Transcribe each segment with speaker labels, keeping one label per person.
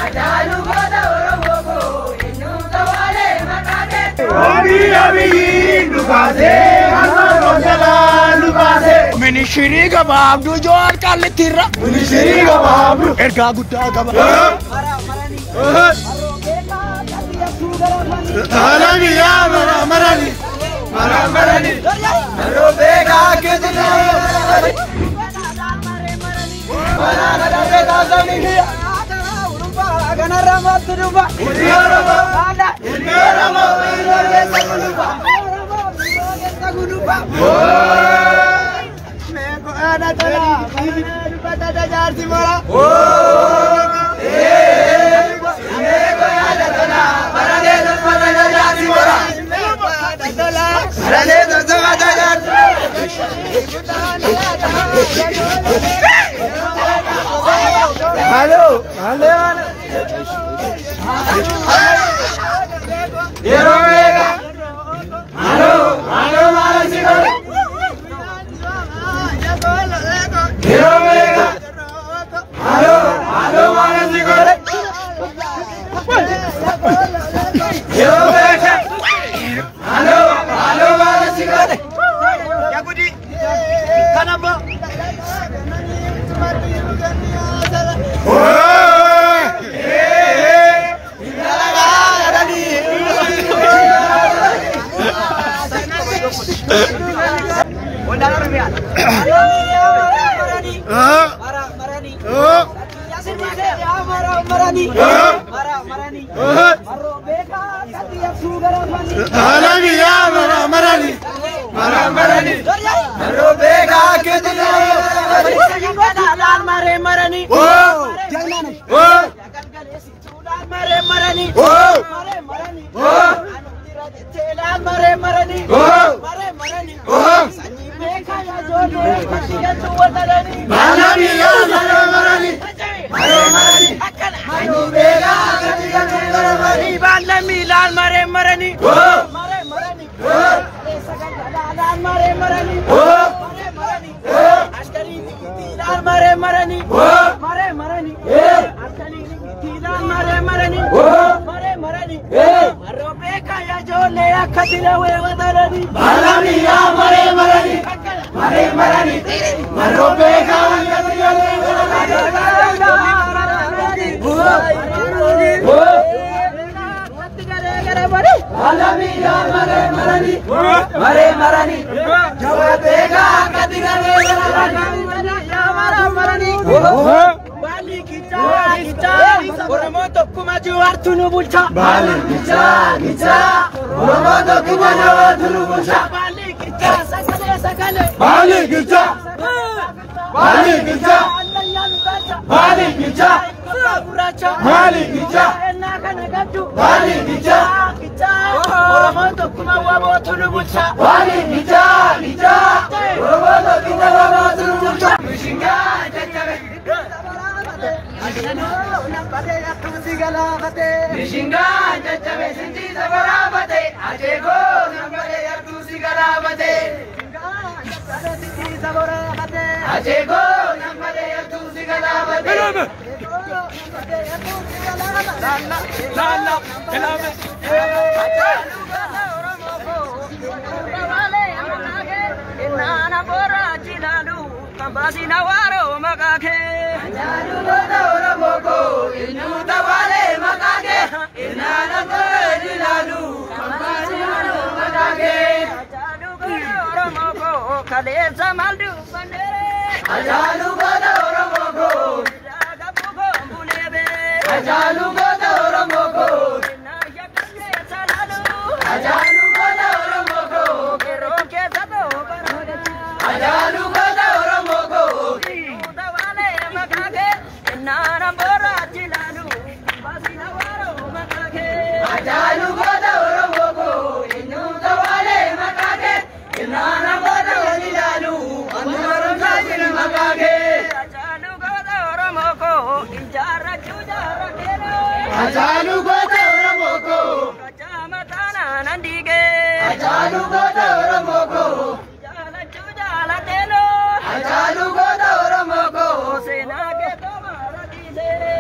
Speaker 1: Hajalu goda Oromo inu tawale makake.
Speaker 2: Abi lukase, Hassan Rojala lukase. Ministry ka baabdu joar kali tira. Ministry ka baabdu. Erga gutta ka baabdu. Marani ya marani. Marani. Robega kitna. Marana dape dasani. Ganarama turuba. Udiarama. Udiarama. Sagunuba. Meko ana tala. Pata da jarsi mara. Meko ana tala. Marane da pata da jarsi mara. Marane da pata da jarsi. Hello. Hero mega. Hello, Marasigo. Hero mega. Hello, Marasigo. Hero mega. Hello, Marasigo. Yakudi. Kanaba.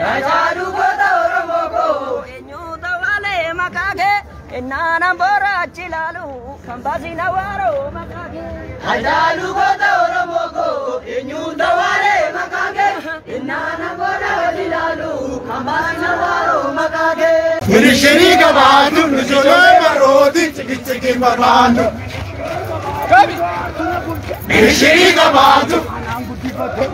Speaker 1: Hajalu goda Enana bora chilalu, kambasi nawaro makage.
Speaker 2: Hajalu kota Oromogo, Inyunda wale makage. Enana bora chilalu, kambasi nawaro makage. Minishiri kabadu, nujolo marodi, chiki marbandu. Minishiri kabadu.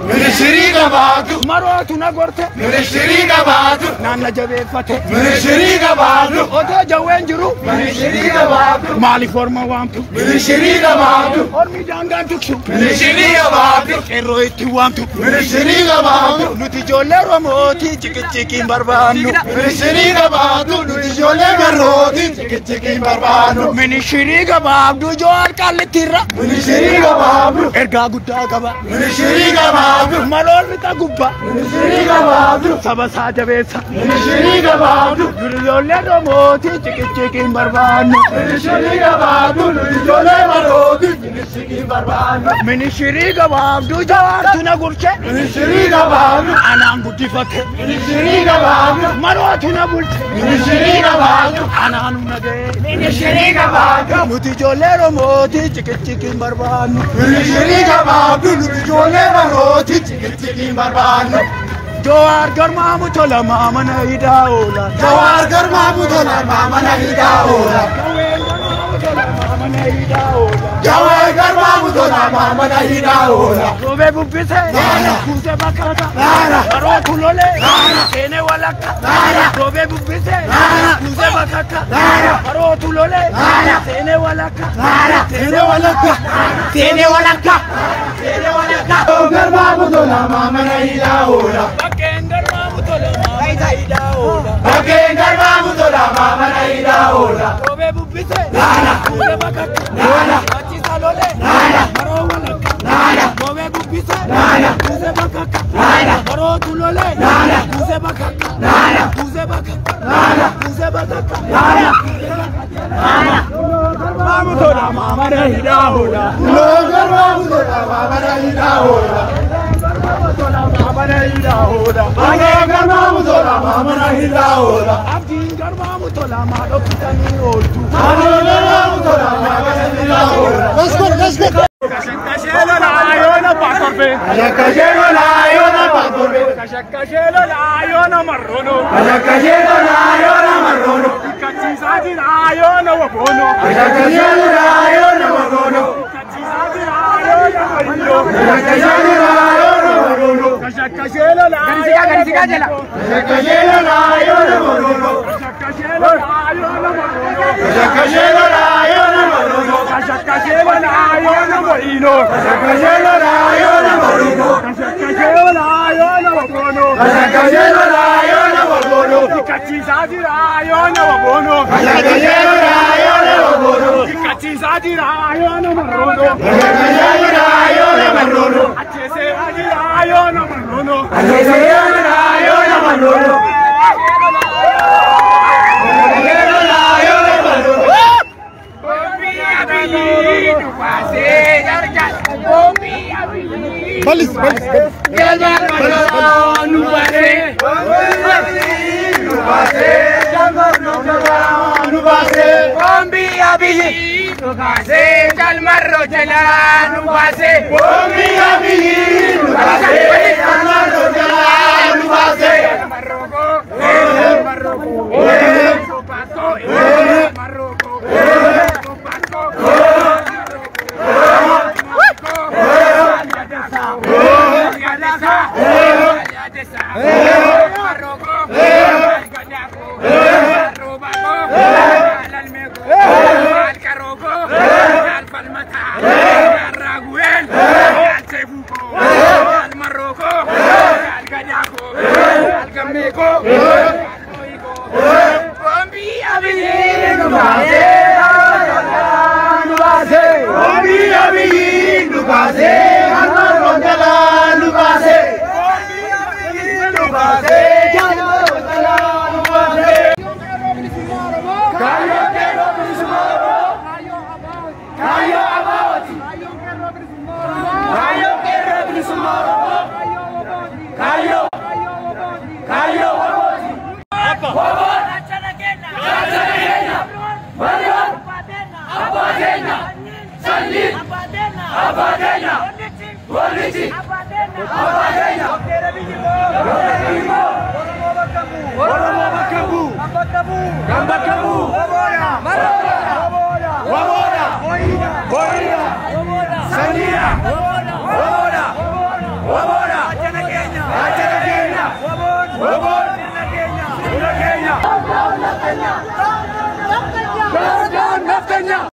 Speaker 2: Minishiri kabadu. Maro tuna gorte. Minishiri kabadu. Nana jabe fate. Minishiri kabadu. Oto jawenjuru. Minishiri kabadu. Mali forma wamtu. Minishiri kabadu. Or mi janga tuksu. Minishiri kabadu. Ero iti wamtu. Minishiri kabadu. Nuti jole romoti chiki barbanu. Minishiri kabadu. Nuti jole marodi chiki barbanu. Minishiri kabadu jor kalitira. Minishiri kabadu. Erga gutta kaba. Minishiri kabadu. Malol vita gubba. Minishiri kabadu. Sabasa javesa. Minishiri kabadu. Nuti jole romoti chiki barbanu. Minishiri kabadu. Nuti jole marodi chiki barbanu. Minishiri kabadu jor tuna gurche. Minishiri kabadu. Anangu tifate. Minishiri kabadu. Maro tuna gurche. Minishiri kabadu. Ananu nage. Minishiri kabadu. Nuti jole romoti chiki barbanu. Minishiri kabadu. Nuti jole marodi chiki barbanu. Jawar garma mutola mama na hidaola. Jawar garma mutola mama na hidaola. Jawar garma mutola mama na hidaola. Robe bupise. Kuse bakata. Maro tulole. Tene walaka. Robe bupise. Kuse bakata. Maro tulole. Tene walaka. Tene walaka. Tene walaka. Tene walaka. Garma mutola mama na hidaola. Bakengar mamutola mama na hidaola. Robe bupise. Kuse bakata. Bachi salole. Maro walaka. Robe bupise. Kuse bakata. Maro tulole. Kuse bakata. Kuse bakata. Kuse bakata. Mamutola mama na hidaola. Garma mutola mama na hidaola. Mama na hidaola. Garma mutola mama na hidaola. Abdin garma mutola mama kitani oltu. Garma mutola mama na hidaola. Let's go. Kashakashelo laayona pakorbe. Kashakashelo laayona pakorbe. Kashakashelo laayona marrono. Kashakashelo laayona marrono. Kachizadi laayona wabono. Kashakashelo laayona wabono. Kachizadi laayona marrono. Kashakashelo laayona wabono. Kashakashelo laayona marrono. Kashakashelo laayona marrono. Kashakashelo laayona marrono. Kashakashelo laayona marrono. Kashakashelo laayona marino. Kashakashelo laayona marino. Kashakashelo laayona wabono. Kashakashelo laayona wabono. Kachizadi laayona wabono. Kashakashelo laayona wabono. Kachizadi laayona marrono. Kashakashelo laayona marrono. Achesedi laayona marrono. Achesedi laayona marrono. Balis. Bakabu. Waboda. Waboda. Waboda. Boida. Sania. Waboda. Waboda. Achana Kenya. Achana Kenya. Waboda. Kenya. Kenya. Kenya. Kenya.